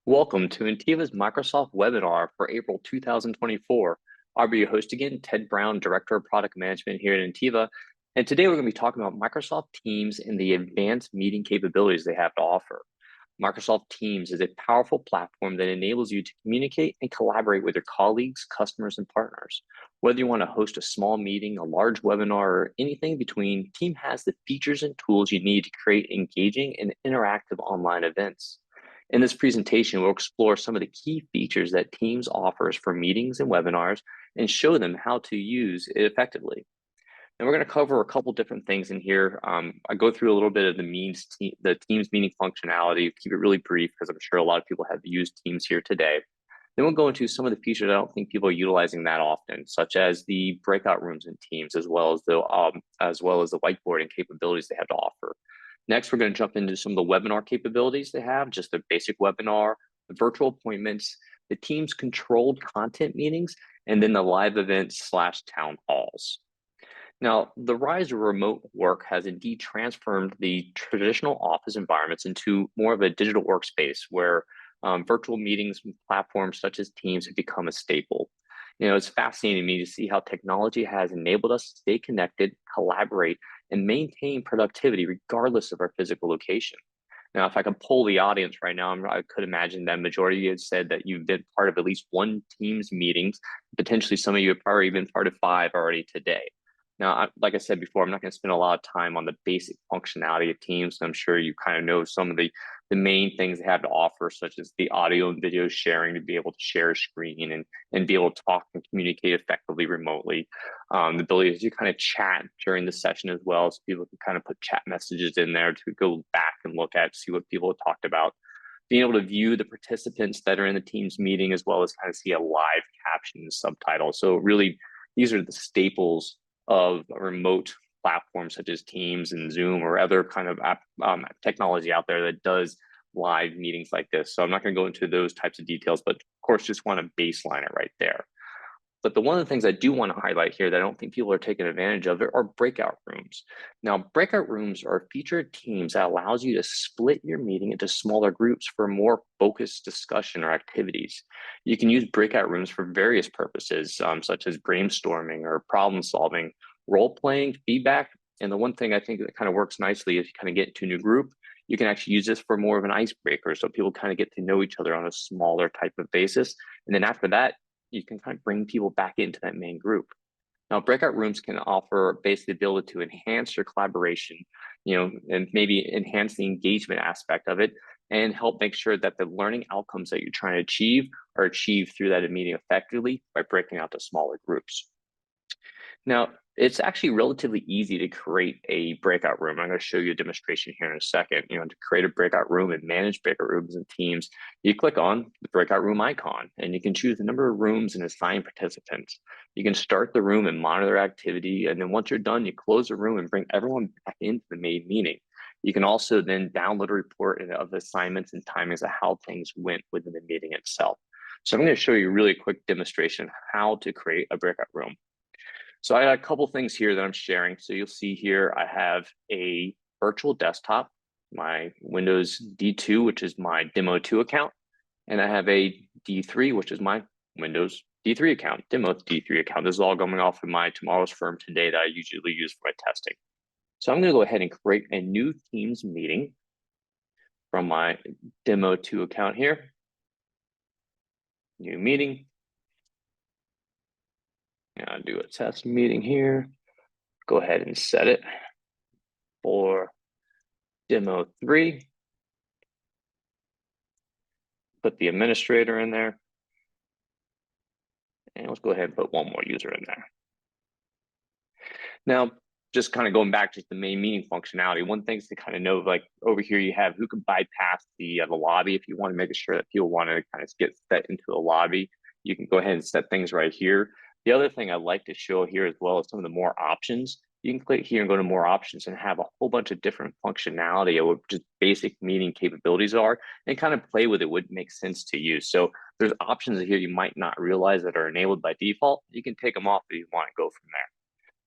Welcome to Ntiva's Microsoft webinar for April 2024. I'll be your host again, Ted Brown, Director of Product Management here at Ntiva. And today we're going to be talking about Microsoft Teams and the advanced meeting capabilities they have to offer. Microsoft Teams is a powerful platform that enables you to communicate and collaborate with your colleagues, customers, and partners. Whether you want to host a small meeting, a large webinar, or anything between, Team has the features and tools you need to create engaging and interactive online events. In this presentation, we'll explore some of the key features that Teams offers for meetings and webinars and show them how to use it effectively. And we're going to cover a couple different things in here. I go through a little bit of the Teams meeting functionality, keep it really brief because I'm sure a lot of people have used Teams here today. Then we'll go into some of the features I don't think people are utilizing that often, such as the breakout rooms in Teams, as well as the whiteboarding capabilities they have to offer. Next, we're going to jump into some of the webinar capabilities they have, just the basic webinar, the virtual appointments, the Teams controlled content meetings, and then the live events / town halls. Now, the rise of remote work has indeed transformed the traditional office environments into more of a digital workspace where virtual meetings and platforms such as Teams have become a staple. It's fascinating to me to see how technology has enabled us to stay connected, collaborate, and maintain productivity regardless of our physical location. Now, if I could poll the audience right now, I could imagine that majority of you have said that you've been part of at least one Teams meetings. Potentially, some of you have probably been part of 5 already today. Now, like I said before, I'm not going to spend a lot of time on the basic functionality of Teams. I'm sure you kind of know some of the main things they have to offer, such as the audio and video sharing to be able to share a screen and be able to talk and communicate effectively remotely. The ability to kind of chat during the session as well, so people can kind of put chat messages in there to go back and look at, see what people have talked about. Being able to view the participants that are in the Teams meeting, as well as kind of see a live caption and subtitle. So really, these are the staples of a remote platforms such as Teams and Zoom or other kind of technology out there that does live meetings like this. So I'm not going to go into those types of details, but of course, just want to baseline it right there. But one of the things I do want to highlight here that I don't think people are taking advantage of are breakout rooms. Now, breakout rooms are a feature of Teams that allows you to split your meeting into smaller groups for more focused discussion or activities. You can use breakout rooms for various purposes, such as brainstorming or problem solving, role playing, feedback. And the one thing I think that kind of works nicely is you kind of get into a new group, you can actually use this for more of an icebreaker. So people kind of get to know each other on a smaller type of basis. And then after that, you can kind of bring people back into that main group. Now, breakout rooms can offer basically the ability to enhance your collaboration, and maybe enhance the engagement aspect of it and help make sure that the learning outcomes that you're trying to achieve are achieved through that meeting effectively by breaking out to smaller groups. Now, it's actually relatively easy to create a breakout room. I'm going to show you a demonstration here in a second. To create a breakout room and manage breakout rooms and Teams, you click on the breakout room icon and you can choose the number of rooms and assign participants. You can start the room and monitor activity. And then once you're done, you close the room and bring everyone back into the main meeting. You can also then download a report of assignments and timings of how things went within the meeting itself. So I'm going to show you a really quick demonstration how to create a breakout room. So I got a couple things here that I'm sharing. So you'll see here, I have a virtual desktop, my Windows D2, which is my Demo 2 account. And I have a D3, which is my Windows D3 account, Demo D3 account. This is all going off of my Tomorrow's Firm today that I usually use for my testing. So I'm going to go ahead and create a new Teams meeting from my Demo 2 account here. New meeting. And I'll do a test meeting here. Go ahead and set it for Demo 3. Put the administrator in there. And let's go ahead and put one more user in there. Now, just kind of going back to the main meeting functionality, one thing to kind of know, like over here, you have who can bypass the lobby if you want to make sure that people want to kind of get set into the lobby. You can go ahead and set things right here. The other thing I'd like to show here as well is some of the more options. You can click here and go to more options and have a whole bunch of different functionality of what just basic meeting capabilities are and kind of play with it would make sense to you. So there's options here you might not realize that are enabled by default. You can take them off if you want to go from there.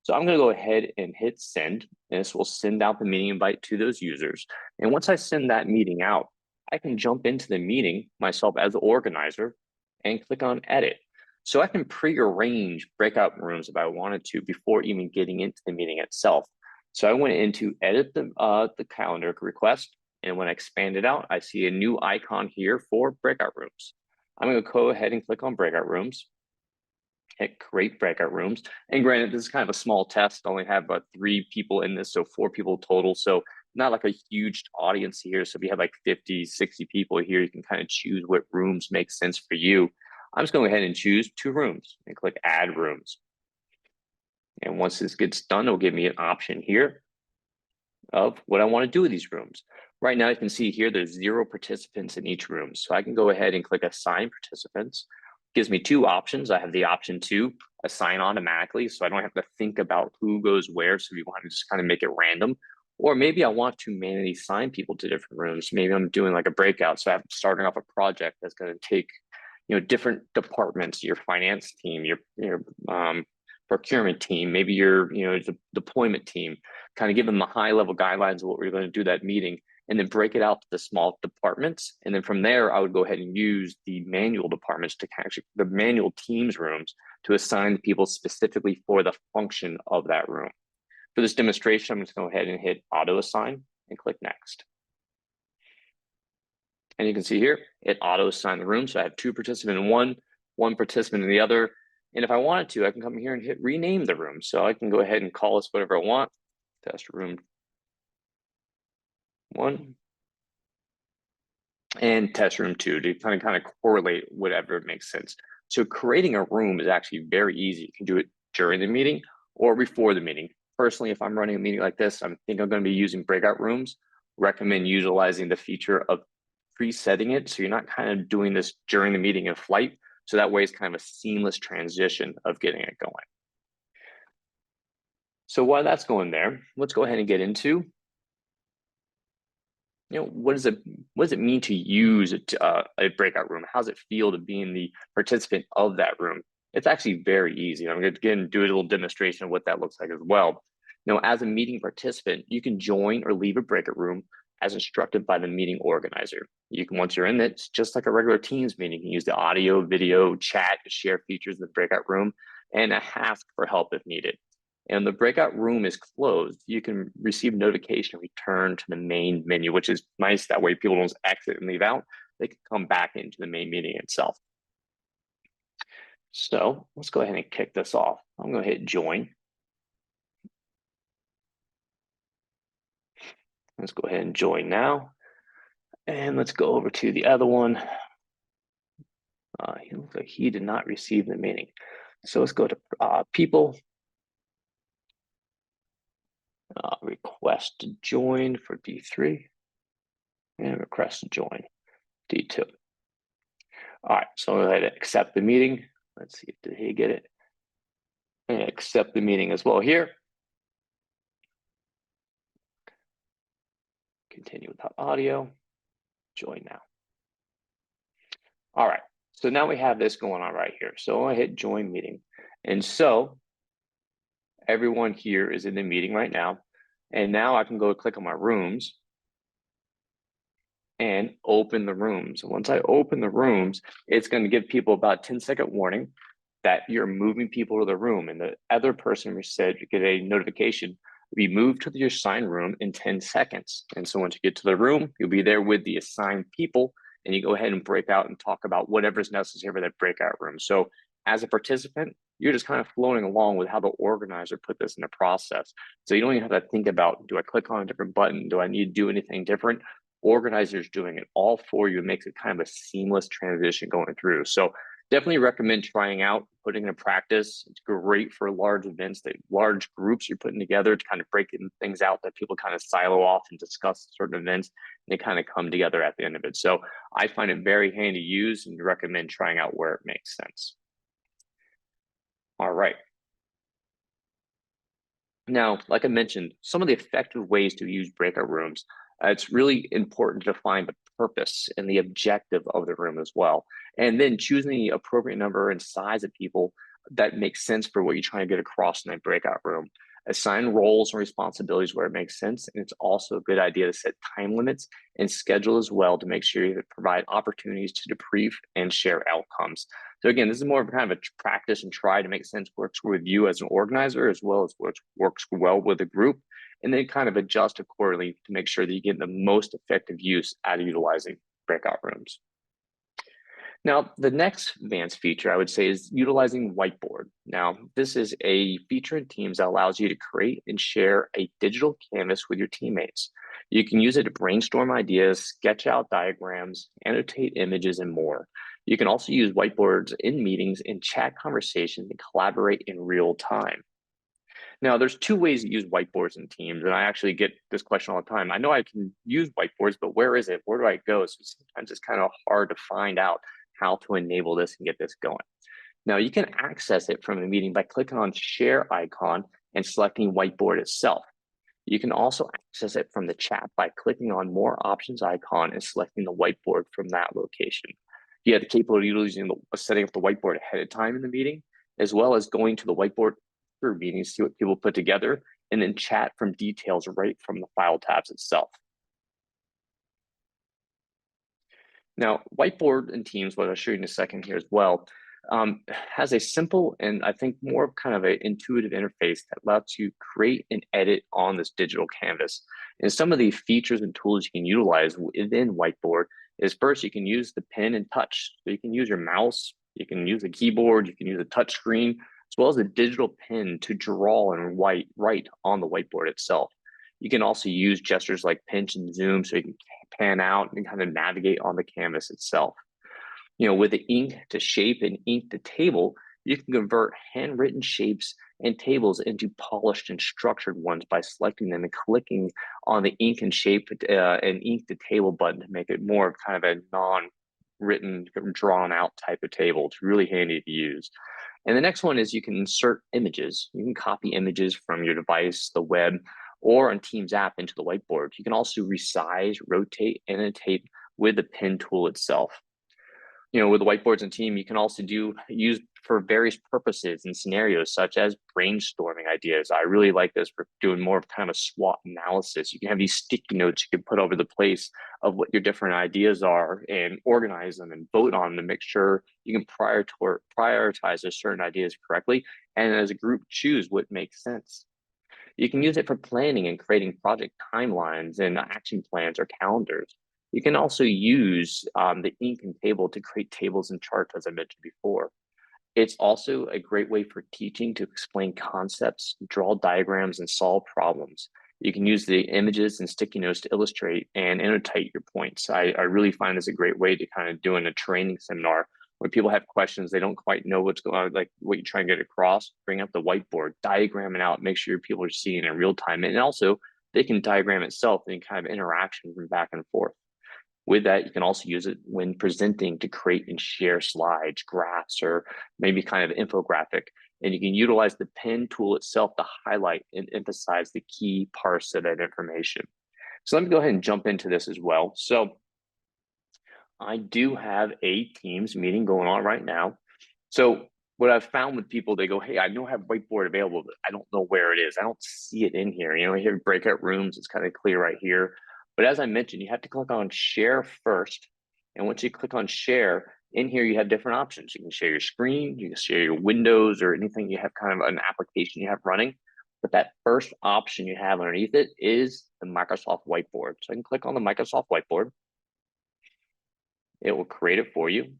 So I'm going to go ahead and hit send, and this will send out the meeting invite to those users. And once I send that meeting out, I can jump into the meeting myself as the organizer and click on edit. So I can pre-arrange breakout rooms if I wanted to before even getting into the meeting itself. So I went into edit the calendar request, and when I expand it out, I see a new icon here for breakout rooms. I'm going to go ahead and click on breakout rooms, hit create breakout rooms. And granted, this is kind of a small test. I only have about 3 people in this, so 4 people total. So not like a huge audience here. So if you have like 50, 60 people here, you can kind of choose what rooms make sense for you. I'm just going to go ahead and choose 2 rooms and click add rooms. And once this gets done, it'll give me an option here of what I want to do with these rooms. Right now, you can see here, there's 0 participants in each room. So I can go ahead and click assign participants. It gives me 2 options. I have the option to assign automatically, so I don't have to think about who goes where. So if you want to just kind of make it random, or maybe I want to manually assign people to different rooms. Maybe I'm doing like a breakout. So I'm starting off a project that's going to take, different departments, your finance team, your procurement team, maybe your, deployment team, kind of give them the high level guidelines of what we're going to do that meeting, and then break it out to the small departments. And then from there, I would go ahead and use the manual departments to actually, the manual teams rooms, to assign people specifically for the function of that room. For this demonstration, I'm just going to go ahead and hit auto assign and click next. And you can see here, it auto assigned the room. So I have 2 participants in one participant in the other. And if I wanted to, I can come here and hit rename the room. So I can go ahead and call this whatever I want. Test room 1 and test room 2 to kind of correlate whatever makes sense. So creating a room is actually very easy. You can do it during the meeting or before the meeting. Personally, if I'm running a meeting like this, I think I'm going to be using breakout rooms. Recommend utilizing the feature of presetting it, so you're not kind of doing this during the meeting in flight. So that way it's kind of a seamless transition of getting it going. So while that's going there, let's go ahead and get into, what does it mean to use a breakout room? How does it feel to be in the participant of that room? It's actually very easy. I'm going to again do a little demonstration of what that looks like as well. Now, as a meeting participant, you can join or leave a breakout room as instructed by the meeting organizer. You can, once you're in it, it's just like a regular Teams meeting. You can use the audio, video, chat to share features in the breakout room, and ask for help if needed. And the breakout room is closed, you can receive notification return to the main menu, which is nice. That way people don't exit and leave out. They can come back into the main meeting itself. So let's go ahead and kick this off. I'm going to hit join. Let's go ahead and join now. And let's go over to the other one. He looks like he did not receive the meeting. So let's go to people. Request to join for D3. And request to join D2. All right, so I'm going to go ahead and accept the meeting. Let's see, did he get it? And accept the meeting as well here. Continue without audio. Join now. All right, so now we have this going on right here. So I hit join meeting. And so everyone here is in the meeting right now. And now I can go click on my rooms and open the rooms. And once I open the rooms, it's going to give people about 10-second warning that you're moving people to the room. And the other person said you get a notification, be moved to your assigned room in 10 seconds. And so once you get to the room, you'll be there with the assigned people, and you go ahead and break out and talk about whatever's necessary for that breakout room. So as a participant, you're just kind of floating along with how the organizer put this in the process. So you don't even have to think about, do I click on a different button? Do I need to do anything different? Organizers doing it all for you. It makes it kind of a seamless transition going through. So definitely recommend trying out, putting it in practice. It's great for large events, that large groups you're putting together to kind of break things out that people kind of silo off and discuss certain events, and they kind of come together at the end of it. So I find it very handy to use and recommend trying out where it makes sense. All right. Now, like I mentioned, some of the effective ways to use breakout rooms, it's really important to find the purpose and the objective of the room as well. And then choosing the appropriate number and size of people that makes sense for what you're trying to get across in that breakout room. Assign roles and responsibilities where it makes sense, and it's also a good idea to set time limits and schedule as well to make sure you provide opportunities to debrief and share outcomes. So again, this is more of kind of a practice and try to make sense works with you as an organizer as well as what works well with the group, and then kind of adjust accordingly to make sure that you get the most effective use out of utilizing breakout rooms. Now, the next advanced feature I would say is utilizing whiteboard. Now, this is a feature in Teams that allows you to create and share a digital canvas with your teammates. You can use it to brainstorm ideas, sketch out diagrams, annotate images, and more. You can also use whiteboards in meetings and chat conversations and collaborate in real time. Now, there's two ways to use whiteboards in Teams, and I actually get this question all the time. I know I can use whiteboards, but where is it? Where do I go? So sometimes it's kind of hard to find out how to enable this and get this going. Now, you can access it from the meeting by clicking on share icon and selecting whiteboard itself. You can also access it from the chat by clicking on more options icon and selecting the whiteboard from that location. You have the capability of using setting up the whiteboard ahead of time in the meeting, as well as going to the whiteboard through meetings, see what people put together, and then chat from details right from the file tabs itself. Now, whiteboard in Teams, what I'll show you in a second here as well, has a simple and I think more kind of an intuitive interface that lets you create and edit on this digital canvas. And some of the features and tools you can utilize within whiteboard is first, you can use the pen and touch. So you can use your mouse, you can use a keyboard, you can use a touch screen, as well as a digital pen to draw and write on the whiteboard itself. You can also use gestures like pinch and zoom so you can pan out and kind of navigate on the canvas itself. You know, with the ink to shape and ink to table, you can convert handwritten shapes and tables into polished and structured ones by selecting them and clicking on the ink and shape and ink to table button to make it more of kind of a non-written, drawn out type of table. It's really handy to use. And the next one is you can insert images. You can copy images from your device, the web, or on Teams app into the whiteboard. You can also resize, rotate, and annotate with the pen tool itself. You know, with the whiteboards and Team, you can also use for various purposes and scenarios, such as brainstorming ideas. I really like this for doing more of kind of a SWOT analysis. You can have these sticky notes you can put over the place of what your different ideas are and organize them and vote on them to make sure you can prioritize those certain ideas correctly. And as a group, choose what makes sense. You can use it for planning and creating project timelines and action plans or calendars. You can also use the ink and table to create tables and charts, as I mentioned before. It's also a great way for teaching to explain concepts, draw diagrams, and solve problems. You can use the images and sticky notes to illustrate and annotate your points. I really find this a great way to kind of do in a training seminar when people have questions, they don't quite know what's going on, like what you're trying to get across, bring up the whiteboard, diagram it out, make sure people are seeing it in real time. And also they can diagram itself and kind of interaction from back and forth. With that, you can also use it when presenting to create and share slides, graphs, or maybe kind of infographic. And you can utilize the pen tool itself to highlight and emphasize the key parts of that information. So let me go ahead and jump into this as well. So I do have a Teams meeting going on right now. So what I've found with people, they go, hey, I know I have whiteboard available, but I don't know where it is. I don't see it in here. You know, here breakout rooms, it's kind of clear right here. But as I mentioned, you have to click on share first. And once you click on share, in here you have different options. You can share your screen, you can share your windows or anything you have kind of an application you have running. But that first option you have underneath it is the Microsoft Whiteboard. So I can click on the Microsoft Whiteboard. It will create it for you.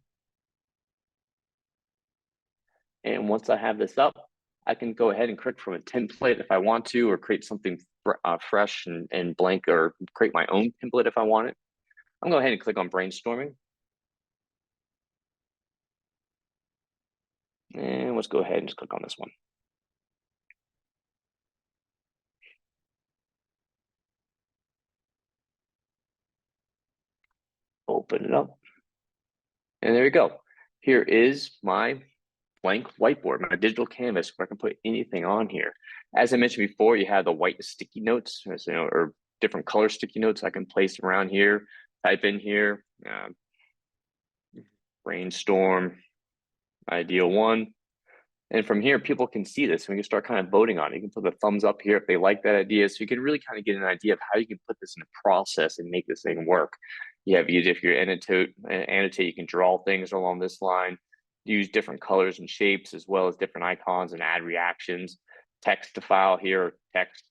And once I have this up, I can go ahead and click from a template if I want to, or create something fresh and blank, or create my own template if I want it. I'm going to go ahead and click on brainstorming. And let's go ahead and just click on this one. Open it up. And there you go. Here is my blank whiteboard, my digital canvas where I can put anything on here. As I mentioned before, you have the white sticky notes, or different color sticky notes I can place around here, type in here, brainstorm, idea one. And from here, people can see this and we can start kind of voting on it. You can put the thumbs up here if they like that idea. So you can really kind of get an idea of how you can put this in a process and make this thing work. If you're annotate, you can draw things along this line, use different colors and shapes, as well as different icons and add reactions, text to file here, text,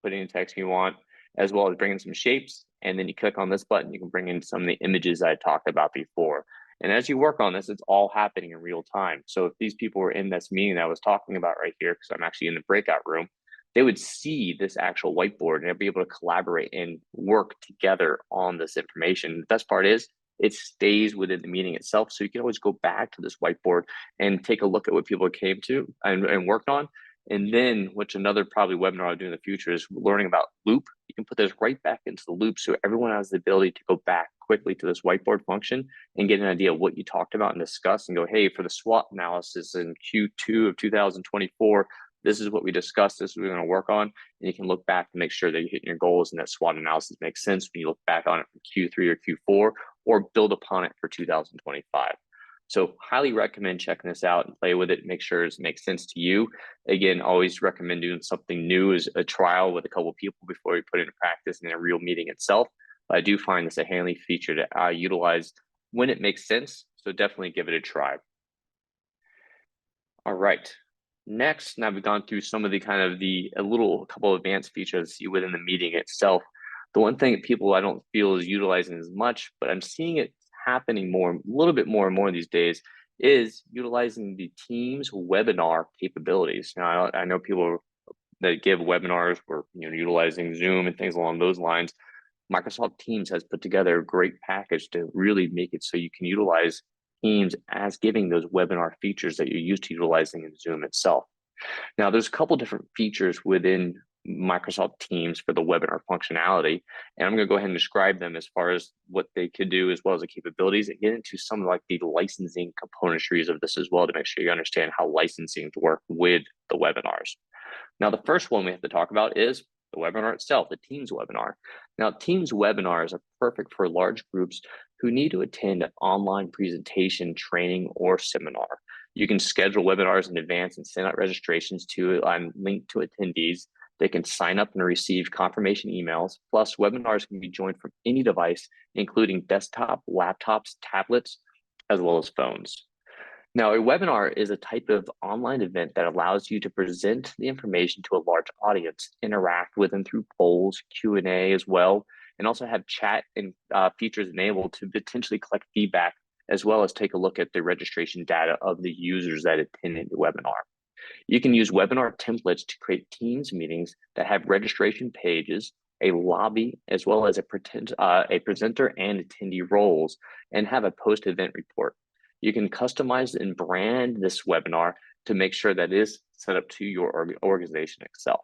put in text you want, as well as bring in some shapes. And then you click on this button, you can bring in some of the images I talked about before. And as you work on this, it's all happening in real time. So if these people were in this meeting that I was talking about right here, because I'm actually in the breakout room, they would see this actual whiteboard and they'll be able to collaborate and work together on this information. The best part is it stays within the meeting itself. So you can always go back to this whiteboard and take a look at what people came to and worked on. And then, which another probably webinar I'll do in the future is learning about loop. You can put this right back into the loop so everyone has the ability to go back quickly to this whiteboard function and get an idea of what you talked about and discuss and go, hey, for the SWOT analysis in Q2 of 2024, this is what we discussed, this is what we're going to work on. And you can look back to make sure that you're hitting your goals and that SWOT analysis makes sense when you look back on it from Q3 or Q4 or build upon it for 2025. So highly recommend checking this out and play with it. Make sure it makes sense to you. Again, always recommend doing something new as a trial with a couple of people before you put it into practice in a real meeting itself. But I do find this a handy feature to utilize when it makes sense. So definitely give it a try. All right. Next, now we've gone through some of the couple of advanced features you see within the meeting itself. The one thing that people I don't feel is utilizing as much, but I'm seeing it happening a little bit more and more these days, is utilizing the Teams webinar capabilities. Now, I know people that give webinars were utilizing Zoom and things along those lines. Microsoft Teams has put together a great package to really make it so you can utilize Teams as giving those webinar features that you're used to utilizing in Zoom itself. Now, there's a couple different features within Microsoft Teams for the webinar functionality, and I'm going to go ahead and describe them as far as what they could do, as well as the capabilities, and get into some of the licensing componentries of this as well to make sure you understand how licensing work with the webinars. Now, the first one we have to talk about is the webinar itself, the Teams webinar. Now, Teams webinars are perfect for large groups who need to attend an online presentation, training, or seminar. You can schedule webinars in advance and send out registrations to link to attendees. They can sign up and receive confirmation emails. Plus, webinars can be joined from any device, including desktop, laptops, tablets, as well as phones. Now, a webinar is a type of online event that allows you to present the information to a large audience, interact with them through polls, Q&A as well, and also have chat and features enabled to potentially collect feedback, as well as take a look at the registration data of the users that attended the webinar. You can use webinar templates to create Teams meetings that have registration pages, a lobby, as well as a presenter and attendee roles, and have a post-event report. You can customize and brand this webinar to make sure that it is set up to your organization itself.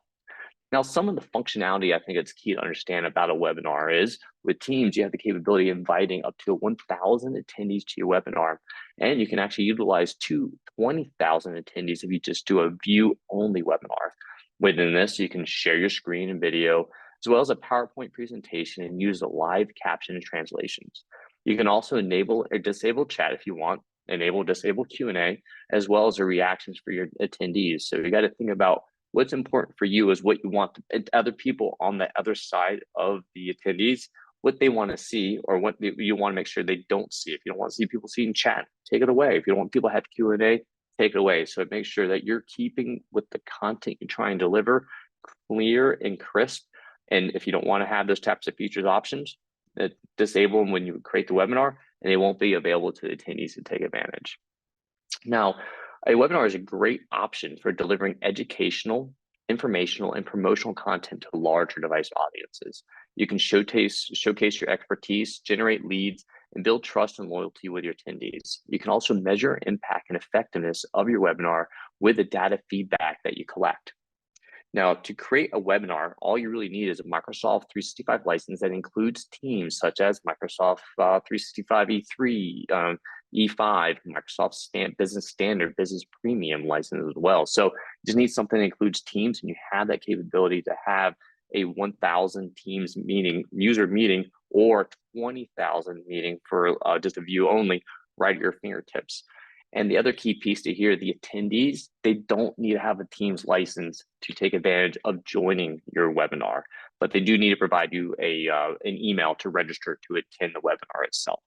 Now, some of the functionality I think it's key to understand about a webinar is with Teams, you have the capability of inviting up to 1,000 attendees to your webinar, and you can actually utilize 20,000 attendees if you just do a view-only webinar. Within this, you can share your screen and video, as well as a PowerPoint presentation and use a live caption and translations. You can also enable or disable chat if you want, disable Q&A, as well as the reactions for your attendees. So you got to think about what's important for you is what you want other people on the other side of the attendees, what they want to see or what you want to make sure they don't see. If you don't want to see people seeing chat, take it away. If you don't want people to have Q&A, take it away. So it makes sure that you're keeping with the content you try and deliver clear and crisp. And if you don't want to have those types of features options, disable them when you create the webinar, and they won't be available to the attendees to take advantage. Now, a webinar is a great option for delivering educational, informational, and promotional content to larger device audiences. You can showcase your expertise, generate leads, and build trust and loyalty with your attendees. You can also measure impact and effectiveness of your webinar with the data feedback that you collect. Now, to create a webinar, all you really need is a Microsoft 365 license that includes teams such as Microsoft 365 E3, E5, Microsoft Business Standard, Business Premium license as well. So you just need something that includes teams, and you have that capability to have a 1,000 teams user meeting, or 20,000 meeting for just a view only right at your fingertips. And the other key piece to here, the attendees, they don't need to have a Teams license to take advantage of joining your webinar, but they do need to provide you an email to register to attend the webinar itself.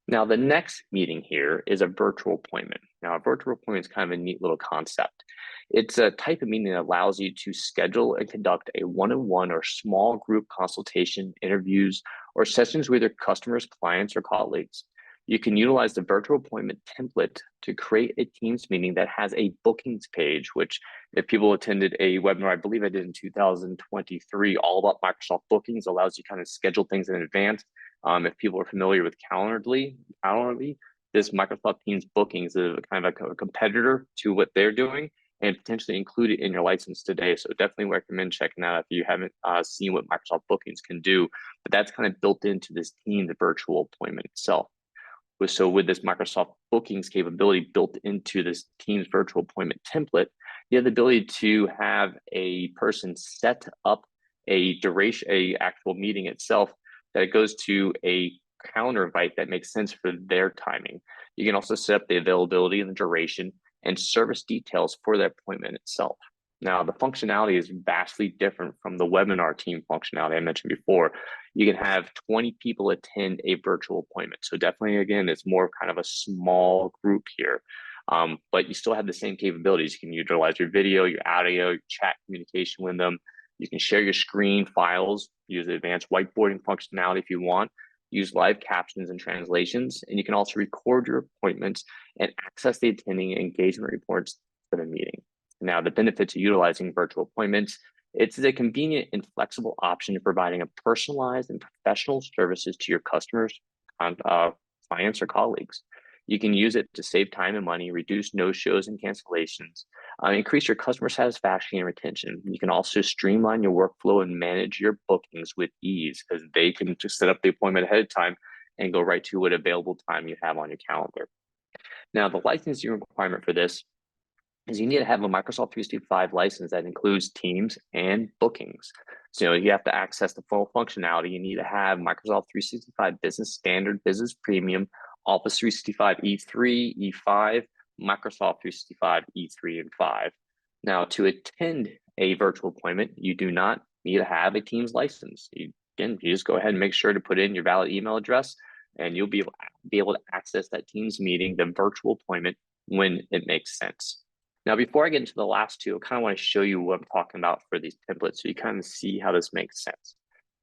Now, the next meeting here is a virtual appointment. Now, a virtual appointment is kind of a neat little concept. It's a type of meeting that allows you to schedule and conduct a one-on-one or small group consultation, interviews, or sessions with your customers, clients, or colleagues. You can utilize the virtual appointment template to create a Teams meeting that has a bookings page, which if people attended a webinar, I believe I did in 2023, all about Microsoft Bookings, allows you to kind of schedule things in advance. If people are familiar with Calendly, this Microsoft Teams Bookings is kind of a competitor to what they're doing and potentially include it in your license today. So definitely recommend checking that out if you haven't seen what Microsoft Bookings can do. But that's kind of built into this Teams virtual appointment itself. So with this Microsoft Bookings capability built into this Teams virtual appointment template, you have the ability to have a person set up a actual meeting itself that it goes to a calendar invite that makes sense for their timing. You can also set up the availability and the duration and service details for that appointment itself. Now, the functionality is vastly different from the webinar team functionality I mentioned before. You can have 20 people attend a virtual appointment. So definitely, again, it's more kind of a small group here. But you still have the same capabilities. You can utilize your video, your audio, your chat communication with them. You can share your screen files, use the advanced whiteboarding functionality if you want, use live captions and translations, and you can also record your appointments and access the attending engagement reports for the meeting. Now, the benefits of utilizing virtual appointments, it's a convenient and flexible option to providing a personalized and professional services to your customers, clients, or colleagues. You can use it to save time and money, reduce no-shows and cancellations, increase your customer satisfaction and retention. You can also streamline your workflow and manage your bookings with ease, as they can just set up the appointment ahead of time and go right to what available time you have on your calendar. Now, the licensing requirement for this is you need to have a Microsoft 365 license that includes Teams and Bookings. So you have to access the full functionality. You need to have Microsoft 365 Business Standard, Business Premium, Office 365 E3, E5, Microsoft 365 E3 and 5. Now, to attend a virtual appointment, you do not need to have a Teams license. You just go ahead and make sure to put in your valid email address, and you'll be able to access that Teams meeting, the virtual appointment, when it makes sense. Now, before I get into the last two, I kind of want to show you what I'm talking about for these templates so you kind of see how this makes sense.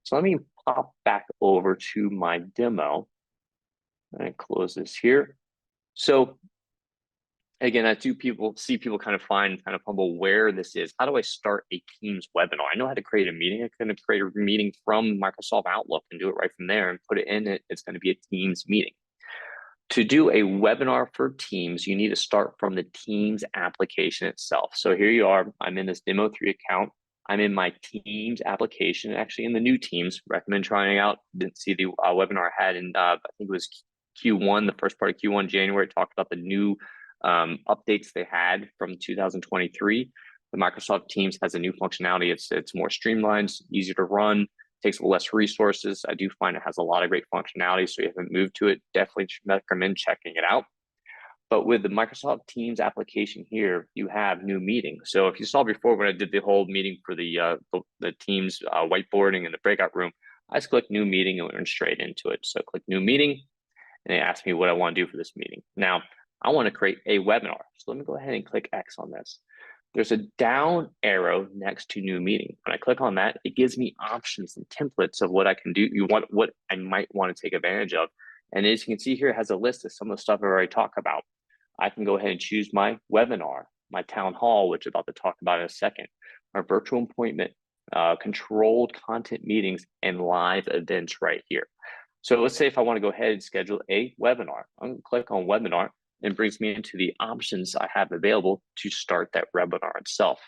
So let me pop back over to my demo and close this here. So again, I see people kind of humble where this is. How do I start a Teams webinar? I know how to create a meeting. I can create a meeting from Microsoft Outlook and do it right from there and put it in it. It's going to be a Teams meeting. To do a webinar for Teams, you need to start from the Teams application itself. So here you are. I'm in this Demo 3 account. I'm in my Teams application, actually in the new Teams. Recommend trying out. Didn't see the webinar I had in, I think it was Q1, the first part of Q1, January. Talked about the new updates they had from 2023. The Microsoft Teams has a new functionality. It's more streamlined, easier to run, takes less resources. I do find it has a lot of great functionality, so if you haven't moved to it, definitely recommend checking it out. But with the Microsoft Teams application here, you have new meeting. So if you saw before when I did the whole meeting for the Teams whiteboarding in the breakout room, I just click new meeting and went straight into it. So click new meeting, and it asks me what I want to do for this meeting. Now, I want to create a webinar. So let me go ahead and click X on this. There's a down arrow next to new meeting. When I click on that, it gives me options and templates of what I can do, what I might want to take advantage of. And as you can see here, it has a list of some of the stuff I already talked about. I can go ahead and choose my webinar, my town hall, which I'm about to talk about in a second, our virtual appointment, controlled content meetings, and live events right here. So let's say if I want to go ahead and schedule a webinar, I'm going to click on webinar. It brings me into the options I have available to start that webinar itself.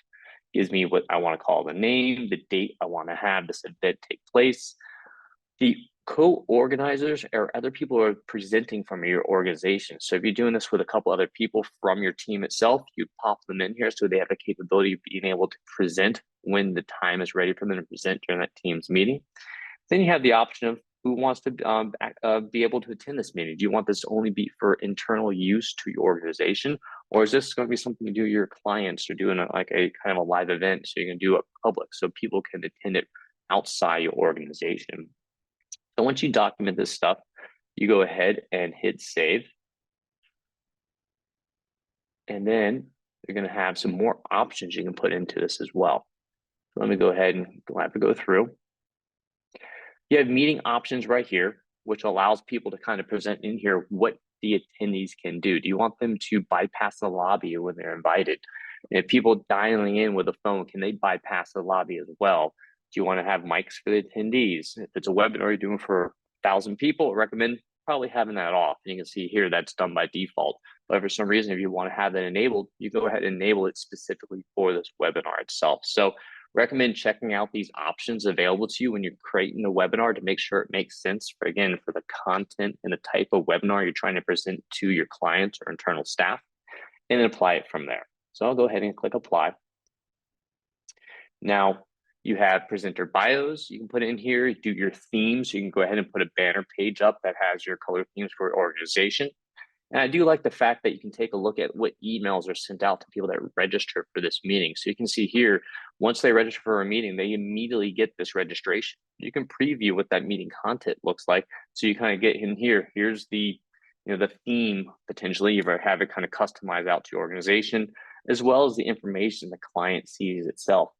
Gives me what I want to call the name, the date I want to have this event take place. The co-organizers or other people who are presenting from your organization. So if you're doing this with a couple other people from your team itself, you pop them in here so they have the capability of being able to present when the time is ready for them to present during that Teams meeting. Then you have the option of who wants to be able to attend this meeting? Do you want this to only be for internal use to your organization, or is this going to be something you do with your clients or doing like a kind of a live event so you can do it public so people can attend it outside your organization? So once you document this stuff, you go ahead and hit save. And then you're going to have some more options you can put into this as well. So let me go ahead and go through. You have meeting options right here, which allows people to kind of present in here what the attendees can do. Do you want them to bypass the lobby when they're invited? If people dialing in with a phone, can they bypass the lobby as well? Do you want to have mics for the attendees? If it's a webinar you're doing for 1,000 people, I recommend probably having that off. And you can see here that's done by default. But for some reason, if you want to have that enabled, you go ahead and enable it specifically for this webinar itself. So recommend checking out these options available to you when you're creating a webinar to make sure it makes sense for the content and the type of webinar you're trying to present to your clients or internal staff, and then apply it from there. So I'll go ahead and click apply. Now you have presenter bios. You can put in here, do your themes. So you can go ahead and put a banner page up that has your color themes for your organization. And I do like the fact that you can take a look at what emails are sent out to people that register for this meeting. So you can see here, once they register for a meeting, they immediately get this registration. You can preview what that meeting content looks like. So you kind of get in here, here's the, the theme potentially, you have it kind of customized out to your organization, as well as the information the client sees itself.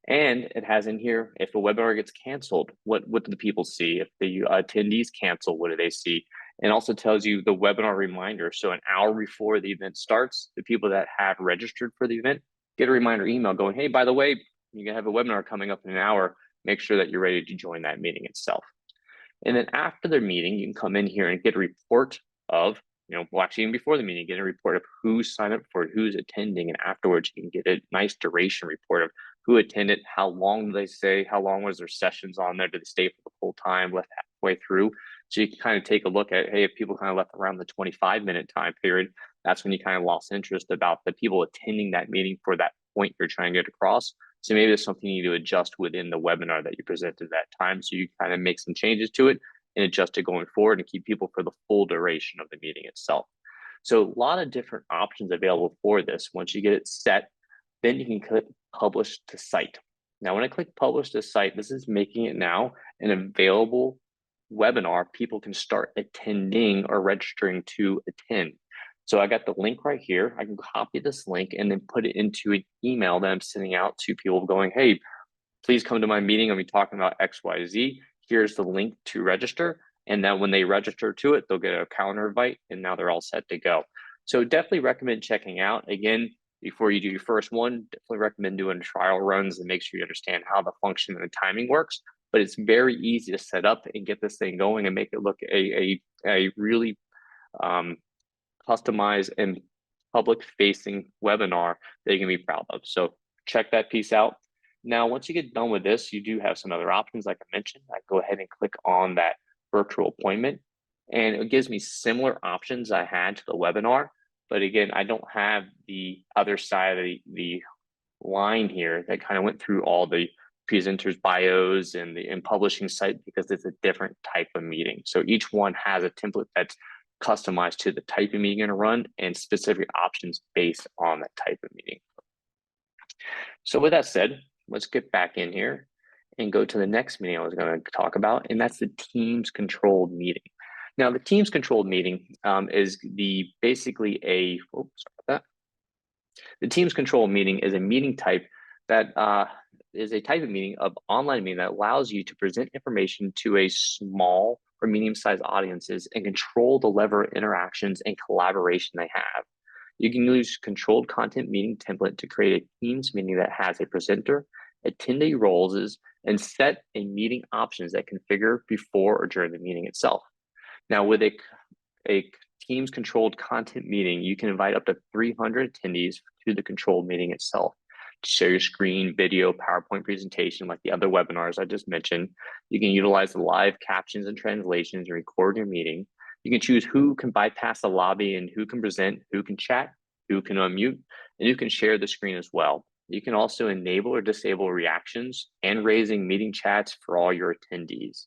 And it has in here, if a webinar gets canceled, what do the people see? If the attendees cancel, what do they see? And also tells you the webinar reminder. So an hour before the event starts, the people that have registered for the event get a reminder email going, hey, by the way, you're gonna have a webinar coming up in an hour. Make sure that you're ready to join that meeting itself. And then after the meeting, you can come in here and get a report of, well, actually even before the meeting, get a report of who signed up for it, who's attending. And afterwards, you can get a nice duration report of who attended, how long did they stay, how long was their sessions on there, did they stay for the full time, left halfway through? So you can kind of take a look at, hey, if people kind of left around the 25-minute time period, that's when you kind of lost interest about the people attending that meeting for that point you're trying to get across. So maybe there's something you need to adjust within the webinar that you presented at that time. So you kind of make some changes to it and adjust it going forward and keep people for the full duration of the meeting itself. So a lot of different options available for this. Once you get it set, then you can click publish to site. Now, when I click publish to site, this is making it now an available webinar people can start attending or registering to attend. So I got the link right here. I can copy this link and then put it into an email that I'm sending out to people going, hey, please come to my meeting. I'll be talking about XYZ. Here's the link to register. And then when they register to it, they'll get a calendar invite and now they're all set to go. So definitely recommend checking out. Again, before you do your first one, definitely recommend doing trial runs and make sure you understand how the function and the timing works. But it's very easy to set up and get this thing going and make it look a really customized and public-facing webinar that you can be proud of. So check that piece out. Now, once you get done with this, you do have some other options, like I mentioned. I go ahead and click on that virtual appointment, and it gives me similar options I had to the webinar. But again, I don't have the other side of the line here that kind of went through all the presenters' bios and the publishing site because it's a different type of meeting. So each one has a template that's customized to the type of meeting you're going to run and specific options based on that type of meeting. So with that said, let's get back in here and go to the next meeting I was going to talk about, and that's the Teams controlled meeting. Now, the Teams controlled meeting is basically a, the Teams controlled meeting is a meeting type that is a type of meeting of online meeting that allows you to present information to a small or medium-sized audiences and control the level of interactions and collaboration they have. You can use controlled content meeting template to create a Teams meeting that has a presenter, attendee roles, and set a meeting options that configure before or during the meeting itself. Now, with a Teams controlled content meeting, you can invite up to 300 attendees to the controlled meeting itself. Share your screen, video, PowerPoint presentation like the other webinars I just mentioned. You can utilize the live captions and translations and record your meeting. You can choose who can bypass the lobby and who can present, who can chat, who can unmute, and you can share the screen as well. You can also enable or disable reactions and raising meeting chats for all your attendees.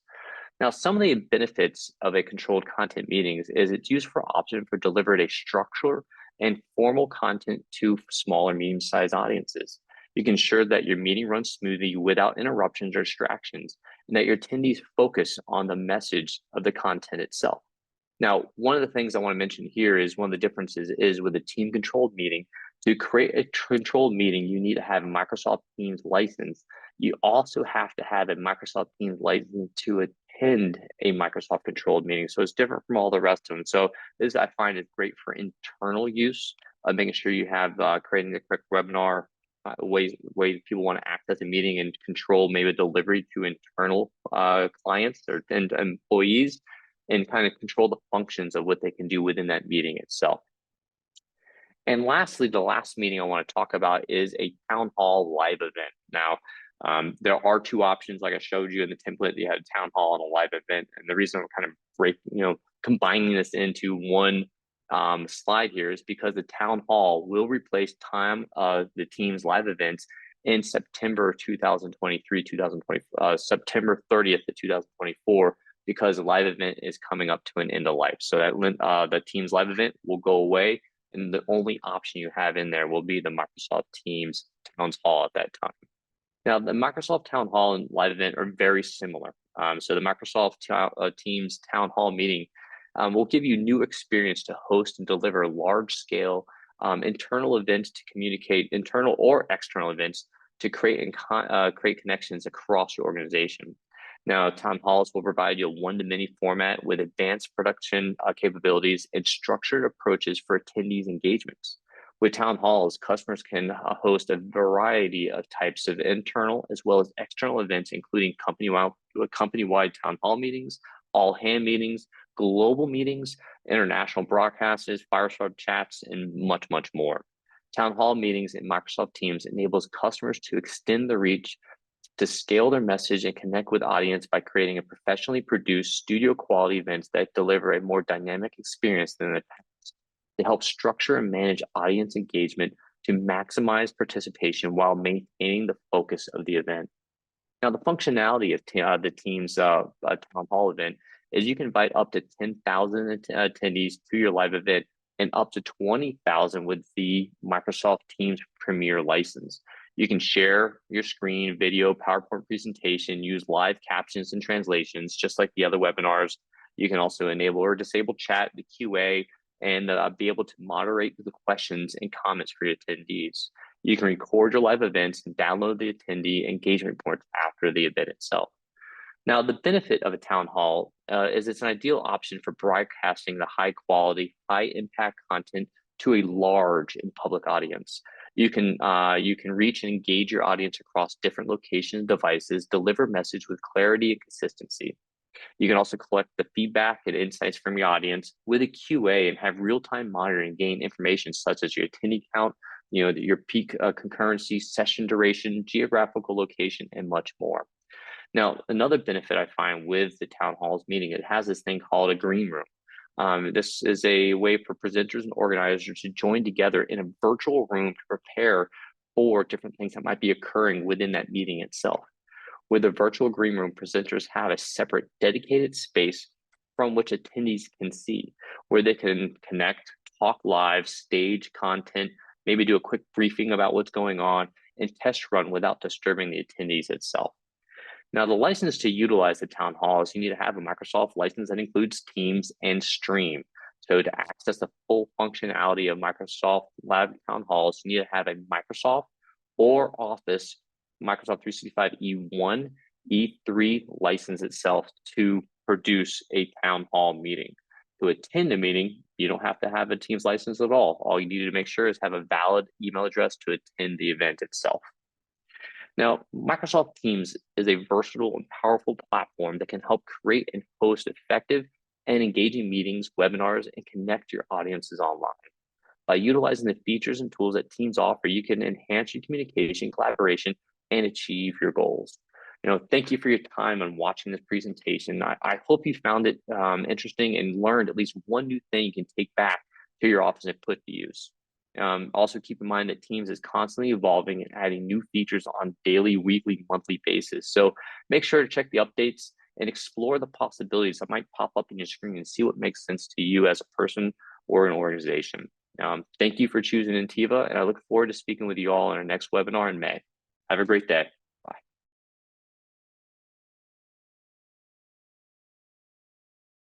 Now, some of the benefits of a controlled content meetings is it's used for option for delivered a structure and formal content to small or medium-sized audiences. You can ensure that your meeting runs smoothly without interruptions or distractions, and that your attendees focus on the message of the content itself. Now, one of the things I want to mention here is one of the differences is with a team controlled meeting. To create a controlled meeting, you need to have a Microsoft Teams license. You also have to have a Microsoft Teams license to attend a Microsoft controlled meeting. So it's different from all the rest of them. So this I find is great for internal use, making sure you have creating the correct webinar, ways people want to access a meeting and control maybe delivery to internal clients and employees, and kind of control the functions of what they can do within that meeting itself. And lastly, the last meeting I want to talk about is a town hall live event. Now, there are two options, like I showed you in the template. You had a town hall and a live event, and the reason I'm kind of combining this into one slide here is because the town hall will replace the team's live events in September 2023, September 30th of 2024, because the live event is coming up to an end of life. So that the team's live event will go away, and the only option you have in there will be the Microsoft Teams Town Hall at that time. Now, the Microsoft Town Hall and live event are very similar. So the Microsoft Teams Town Hall meeting will give you new experience to host and deliver large-scale internal events to communicate, internal or external events to create connections across your organization. Now, town halls will provide you a one-to-many format with advanced production capabilities and structured approaches for attendees' engagements. With town halls, customers can host a variety of types of internal as well as external events, including company-wide town hall meetings, all-hand meetings, global meetings, international broadcasts, fireside chats, and much, much more. Town hall meetings in Microsoft Teams enables customers to extend the reach, to scale their message and connect with audience by creating a professionally produced studio quality events that deliver a more dynamic experience than the past. They help structure and manage audience engagement to maximize participation while maintaining the focus of the event. Now, the functionality of the Teams town hall event is you can invite up to 10,000 attendees to your live event and up to 20,000 with the Microsoft Teams Premier license. You can share your screen, video, PowerPoint presentation, use live captions and translations, just like the other webinars. You can also enable or disable chat, the QA, and be able to moderate the questions and comments for your attendees. You can record your live events and download the attendee engagement reports after the event itself. Now, the benefit of a town hall is it's an ideal option for broadcasting the high quality, high impact content to a large and public audience. You can reach and engage your audience across different locations and devices, deliver message with clarity and consistency. You can also collect the feedback and insights from your audience with a QA and have real-time monitoring, gain information such as your attendee count, your peak concurrency, session duration, geographical location, and much more. Now, another benefit I find with the town halls meeting, it has this thing called a green room. This is a way for presenters and organizers to join together in a virtual room to prepare for different things that might be occurring within that meeting itself. With a virtual green room, presenters have a separate dedicated space from which attendees can see, where they can connect, talk live, stage content, maybe do a quick briefing about what's going on, and test run without disturbing the attendees itself. Now, the license to utilize the town hall is you need to have a Microsoft license that includes Teams and Stream. So to access the full functionality of Microsoft Live Town Halls, you need to have a Microsoft or Office Microsoft 365 E1, E3 license itself to produce a town hall meeting. To attend a meeting, you don't have to have a Teams license at all. All you need to make sure is have a valid email address to attend the event itself. Now, Microsoft Teams is a versatile and powerful platform that can help create and host effective and engaging meetings, webinars, and connect your audiences online. By utilizing the features and tools that Teams offer, you can enhance your communication, collaboration, and achieve your goals. Thank you for your time on watching this presentation. I hope you found it interesting and learned at least one new thing you can take back to your office and put to use. Also keep in mind that Teams is constantly evolving and adding new features on daily, weekly, monthly basis. So make sure to check the updates and explore the possibilities that might pop up in your screen and see what makes sense to you as a person or an organization. Thank you for choosing Ntiva, and I look forward to speaking with you all in our next webinar in May. Have a great day.